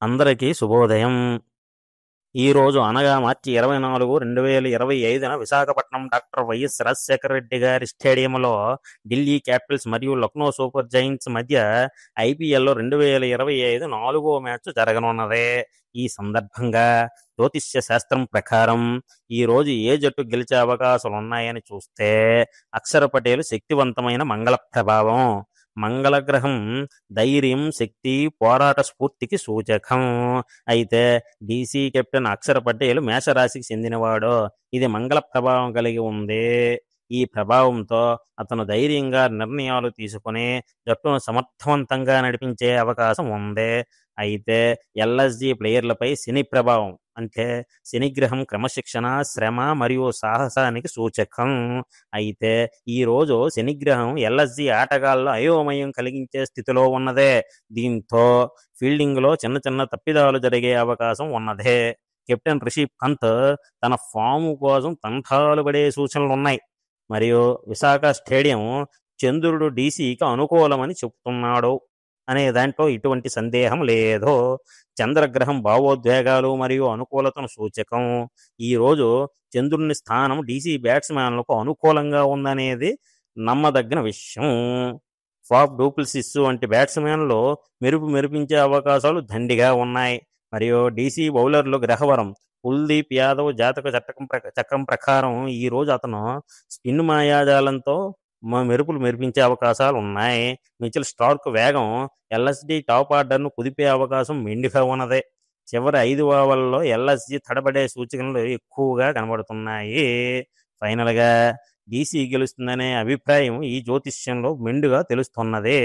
అందరికీ శుభోదయం. ఈరోజు అనగా మార్చి 24, 2025న విశాఖపట్నం డాక్టర్ వైఎస్ రాజశేఖర రెడ్డి గారి స్టేడియంలో ఢిల్లీ క్యాపిటల్స్ మరియు లక్నో సూపర్ జైంట్స్ మధ్య ఐపీఎల్లో 2025 నాలుగో మ్యాచ్ జరగనున్నది. ఈ సందర్భంగా జ్యోతిష్య శాస్త్రం ప్రకారం ఈ రోజు ఏ జట్టు గెలిచే అవకాశాలున్నాయని చూస్తే అక్షర్ పటేల్ శక్తివంతమైన మంగళ ప్రభావం. మంగళ గ్రహం ధైర్యం, శక్తి, పోరాట స్ఫూర్తికి సూచకం. అయితే డీసీ కెప్టెన్ అక్షర్ పటేల్ మేషరాశికి చెందినవాడు. ఇది మంగళ ప్రభావం కలిగి ఉంది. ఈ ప్రభావంతో అతను ధైర్యంగా నిర్ణయాలు తీసుకుని జట్టును సమర్థవంతంగా నడిపించే అవకాశం ఉంది. అయితే ఎల్ఎస్జి ప్లేయర్లపై శని ప్రభావం అంటే శనిగ్రహం క్రమశిక్షణ, శ్రమ మరియు సాహసానికి సూచకం. అయితే ఈ రోజు శనిగ్రహం ఎల్ఎస్జి ఆటగాళ్లు అయోమయం కలిగించే స్థితిలో ఉన్నదే. దీంతో ఫీల్డింగ్లో చిన్న చిన్న తప్పిదాలు జరిగే అవకాశం ఉన్నదే. కెప్టెన్ రిషబ్ పంత్ తన ఫాము కోసం తంటాలు పడే సూచనలున్నాయి. మరియు విశాఖ స్టేడియం చంద్రుడు డీసీకి అనుకూలమని చెప్తున్నాడు అనే దాంట్లో ఎటువంటి సందేహం లేదు. చంద్రగ్రహం భావోద్వేగాలు మరియు అనుకూలతను సూచకం. ఈరోజు చంద్రుని స్థానం డీసీ బ్యాట్స్మెన్లకు అనుకూలంగా ఉందనేది నమ్మదగిన విషయం. ఫాఫ్ డూప్లెసిస్ వంటి బ్యాట్స్మెన్లు మెరిపించే అవకాశాలు దండిగా ఉన్నాయి. మరియు డీసీ బౌలర్లు గ్రహవరం కుల్దీప్ యాదవ్ జాతక చక్రం ప్రకారం ఈ రోజు అతను స్పిన్ మాయాజాలంతో మెరిపించే అవకాశాలు ఉన్నాయి. మిచెల్ స్టార్క్ వేగం ఎల్ఎస్డి టాప్ ఆర్డర్ను కుదిపే అవకాశం మెండుగా ఉన్నది. చివరి 5 ఓవర్లలో ఎల్ఎస్జి తడబడే సూచనలు ఎక్కువగా కనబడుతున్నాయి. ఫైనల్గా డీసీ గెలుస్తుందనే అభిప్రాయం ఈ జ్యోతిష్యంలో మెండుగా తెలుస్తున్నది.